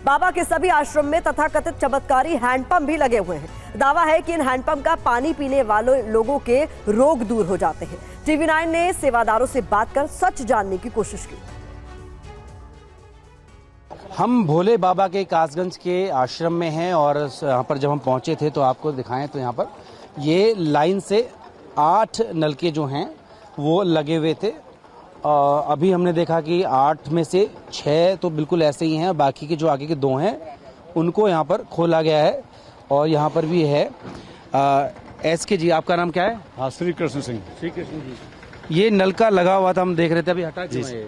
बाबा के सभी आश्रम में तथाकथित चमत्कारी हैंडपंप भी लगे हुए हैं। दावा है कि इन हैंडपंप का पानी पीने वाले लोगों के रोग दूर हो जाते हैं। TV9 ने सेवादारों से बात कर सच जानने की कोशिश की। हम भोले बाबा के कासगंज के आश्रम में हैं और यहाँ पर जब हम पहुँचे थे तो आपको दिखाएं तो यहाँ पर ये लाइन से 8 नलके जो हैं वो लगे हुए थे। अभी हमने देखा कि 8 में से 6 तो बिल्कुल ऐसे ही हैं, बाकी के जो आगे के 2 हैं उनको यहाँ पर खोला गया है। और यहाँ पर भी है SK जी, आपका नाम क्या है? हाँ, श्री कृष्ण सिंह। श्री कृष्ण जी, ये नलका लगा हुआ था, हम देख रहे थे, अभी हटा क्यों है?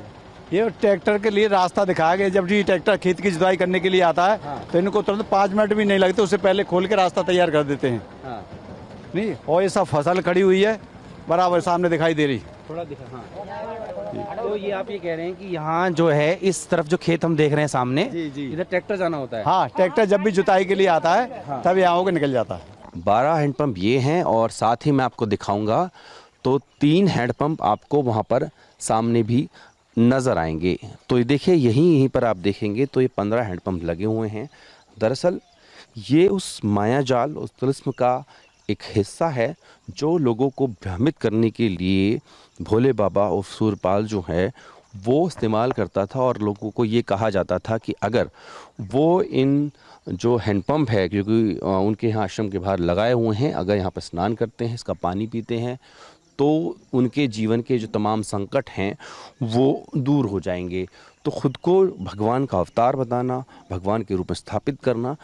ये ट्रैक्टर के लिए रास्ता दिखाया गया। जब जी ट्रैक्टर खेत की जुताई करने के लिए आता है तो इनको तुरंत 5 मिनट भी नहीं लगते, उससे पहले खोल के रास्ता तैयार कर देते हैं। नहीं, और ये सब फसल खड़ी हुई है बराबर सामने दिखाई दे रही, थोड़ा दिखा। हाँ, तो ये आप ये कह रहे हैं कि यहाँ जो है इस तरफ जो खेत हम देख रहे हैं सामने, इधर ट्रैक्टर जाना होता है। हाँ, ट्रैक्टर जब भी जुताई के लिए आता है तब यहाँ होकर निकल जाता है। 12 हैंडपंप ये हैं और साथ ही मैं आपको दिखाऊंगा तो 3 हैंडपंप आपको वहाँ पर सामने भी नज़र आएंगे। तो ये देखिए, यहीं पर आप देखेंगे तो ये 15 हैंडपंप लगे हुए हैं। दरअसल ये उस मायाजाल, उस तिलिस्म का एक हिस्सा है जो लोगों को भ्रमित करने के लिए भोले बाबा और सूरपाल जो है वो इस्तेमाल करता था। और लोगों को ये कहा जाता था कि अगर वो इन जो हैंडपंप है, क्योंकि उनके यहाँ आश्रम के बाहर लगाए हुए हैं, अगर यहाँ पर स्नान करते हैं, इसका पानी पीते हैं तो उनके जीवन के जो तमाम संकट हैं वो दूर हो जाएंगे। तो ख़ुद को भगवान का अवतार बताना, भगवान के रूप में स्थापित करना,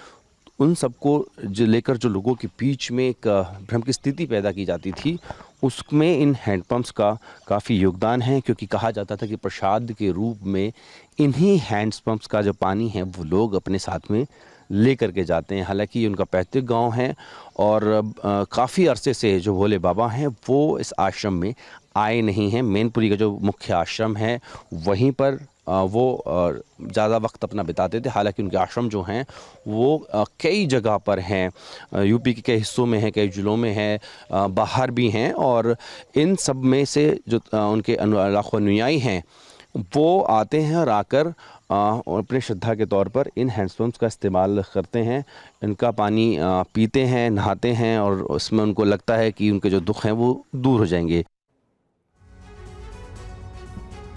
उन सबको जो लेकर जो लोगों के बीच में एक भ्रम की स्थिति पैदा की जाती थी, उसमें इन हैंडपम्प्स का काफ़ी योगदान है। क्योंकि कहा जाता था कि प्रसाद के रूप में इन्हीं हैंडपम्प्स का जो पानी है वो लोग अपने साथ में ले करके जाते हैं। हालांकि ये उनका पैतृक गांव है और काफ़ी अरसे से जो भोले बाबा हैं वो इस आश्रम में आए नहीं हैं। मैनपुरी का जो मुख्य आश्रम है वहीं पर वो ज़्यादा वक्त अपना बिताते थे। हालांकि उनके आश्रम जो हैं वो कई जगह पर हैं, यूपी के कई हिस्सों में हैं, कई जिलों में हैं, बाहर भी हैं। और इन सब में से जो उनके लाखों अनुयायी हैं वो आते हैं और आकर अपने श्रद्धा के तौर पर इन हैंडपम्प्स का इस्तेमाल करते हैं, इनका पानी पीते हैं, नहाते हैं और उसमें उनको लगता है कि उनके जो दुख हैं वो दूर हो जाएंगे।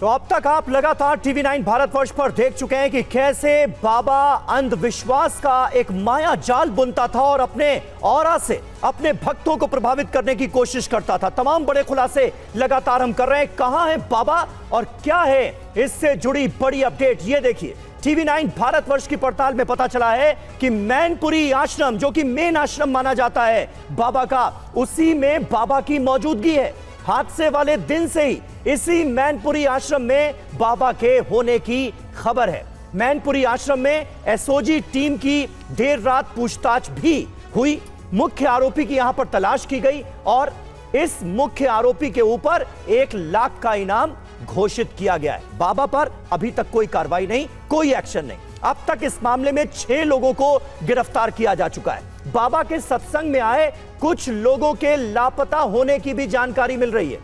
तो अब तक आप लगातार TV9 भारतवर्ष पर देख चुके हैं कि कैसे बाबा अंधविश्वास का एक माया जाल बुनता था और अपने ऑरा से अपने भक्तों को प्रभावित करने की कोशिश करता था। तमाम बड़े खुलासे लगातार हम कर रहे हैं। कहां है बाबा और क्या है इससे जुड़ी बड़ी अपडेट, ये देखिए। TV9 भारतवर्ष की पड़ताल में पता चला है कि मैनपुरी आश्रम, जो कि मेन आश्रम माना जाता है बाबा का, उसी में बाबा की मौजूदगी है। हादसे वाले दिन से ही इसी मैनपुरी आश्रम में बाबा के होने की खबर है। मैनपुरी आश्रम में SOG टीम की देर रात पूछताछ भी हुई। मुख्य आरोपी की यहां पर तलाश की गई और इस मुख्य आरोपी के ऊपर 1 लाख का इनाम घोषित किया गया है। बाबा पर अभी तक कोई कार्रवाई नहीं, कोई एक्शन नहीं। अब तक इस मामले में 6 लोगों को गिरफ्तार किया जा चुका है। बाबा के सत्संग में आए कुछ लोगों के लापता होने की भी जानकारी मिल रही है।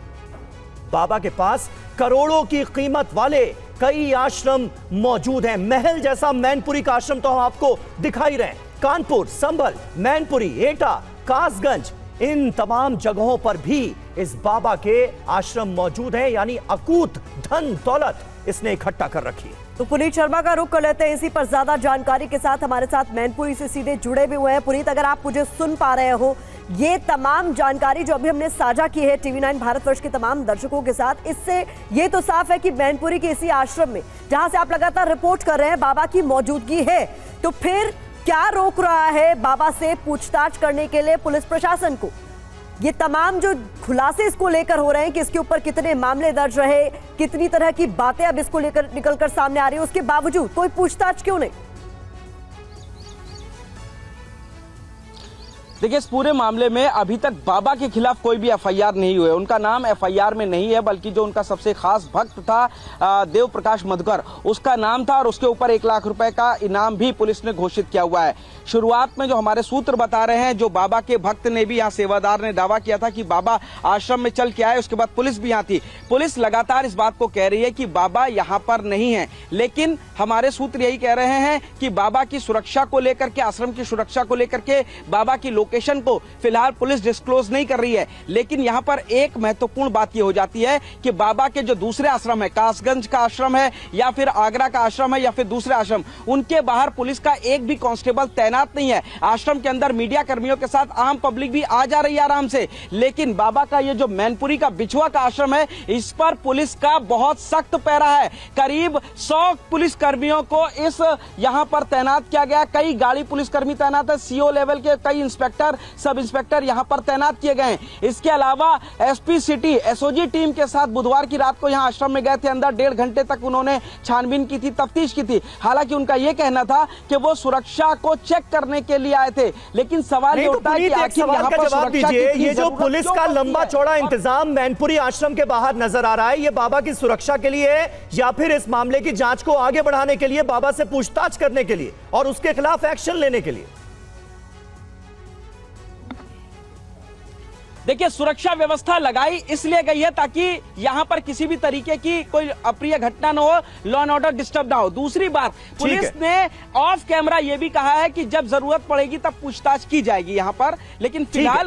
बाबा के पास करोड़ों की कीमत वाले कई आश्रम मौजूद हैं। महल जैसा मैनपुरी का आश्रम तो हम आपको दिखाई रहे हैं। कानपुर, संभल, मैनपुरी, एटा, कासगंज, इन तमाम जगहों पर भी इस बाबा के आश्रम मौजूद हैं। यानी अकूत धन दौलत इसने इकट्ठा कर रखी है। तो पुनीत शर्मा का रुख कर लेते हैं इसी पर ज्यादा जानकारी के साथ। हमारे साथ मैनपुरी से सीधे जुड़े भी हुए हैं। पुनीत, अगर आप मुझे सुन पा रहे हो, ये तमाम जानकारी जो अभी हमने साझा की है TV9 भारतवर्ष के तमाम दर्शकों के साथ, इससे ये तो साफ है कि मैनपुरी के इसी आश्रम में, जहां से आप लगातार रिपोर्ट कर रहे हैं, बाबा की मौजूदगी है। तो फिर क्या रोक रहा है बाबा से पूछताछ करने के लिए पुलिस प्रशासन को? ये तमाम जो खुलासे इसको लेकर हो रहे हैं कि इसके ऊपर कितने मामले दर्ज रहे, कितनी तरह की बातें अब इसको लेकर निकलकर सामने आ रही है, उसके बावजूद कोई पूछताछ क्यों नहीं? देखिए, इस पूरे मामले में अभी तक बाबा के खिलाफ कोई भी एफआईआर नहीं हुए। उनका नाम एफआईआर में नहीं है, बल्कि जो उनका सबसे खास भक्त था देव प्रकाश मधुकर, उसका नाम था और उसके ऊपर 1 लाख रुपए का इनाम भी पुलिस ने घोषित किया हुआ है। शुरुआत में जो हमारे सूत्र बता रहे हैं, जो बाबा के भक्त ने भी, यहाँ सेवादार ने दावा किया था कि बाबा आश्रम में चल के आए, उसके बाद पुलिस भी यहाँ थी। पुलिस लगातार इस बात को कह रही है कि बाबा यहाँ पर नहीं है, लेकिन हमारे सूत्र यही कह रहे हैं कि बाबा की सुरक्षा को लेकर के, आश्रम की सुरक्षा को लेकर के बाबा की लोकेशन को फिलहाल पुलिस डिस्क्लोज नहीं कर रही है। लेकिन यहां पर एक महत्वपूर्ण बात यह हो जाती है कि बाबा के जो दूसरे आश्रम है, कासगंज का आश्रम है या फिर आगरा का आश्रम है या फिर दूसरे आश्रम, उनके बाहर पुलिस का एक भी कांस्टेबल तैनात नहीं है। आश्रम के अंदर मीडिया कर्मियों के साथ आम पब्लिक भी आ जा रही है आराम से, लेकिन बाबा का ये जो मैनपुरी का बिछुआ का आश्रम है, इस पर पुलिस का बहुत सख्त पैरा है। करीब 100 पुलिस कर्मियों को इस यहां पर तैनात किया गया। कई गाड़ी पुलिसकर्मी तैनात है, सीओ लेवल के कई इंस्पेक्टर, सब इंस्पेक्टर यहां पर तैनात किए गए। इसके अलावा एसपी सिटी, एसओजी टीम के साथ बुधवार की रात को यहां आश्रम में गए थे। अंदर 1.5 घंटे तक उन्होंने छानबीन की थी, तफ्तीश की थी। हालांकि उनका यह कहना था कि वो सुरक्षा को चेक करने के लिए आए थे, लेकिन सवाल ये उठता है कि आखिर यहां पर सुरक्षा की ये जो पुलिस का लंबा चौड़ा इंतजाम मैनपुरी आश्रम के बाहर नजर आ रहा है, ये बाबा की सुरक्षा के लिए है या फिर इस मामले की जांच को आगे बढ़ाने के लिए, बाबा से पूछताछ करने के लिए और उसके खिलाफ एक्शन लेने के लिए? देखिए, सुरक्षा व्यवस्था लगाई इसलिए गई है ताकि यहां पर किसी भी तरीके की कोई अप्रिय घटना न हो, लॉ एंड ऑर्डर डिस्टर्ब ना हो। दूसरी बात, पुलिस ने ऑफ कैमरा यह भी कहा है कि जब जरूरत पड़ेगी तब पूछताछ की जाएगी यहां पर, लेकिन फिलहाल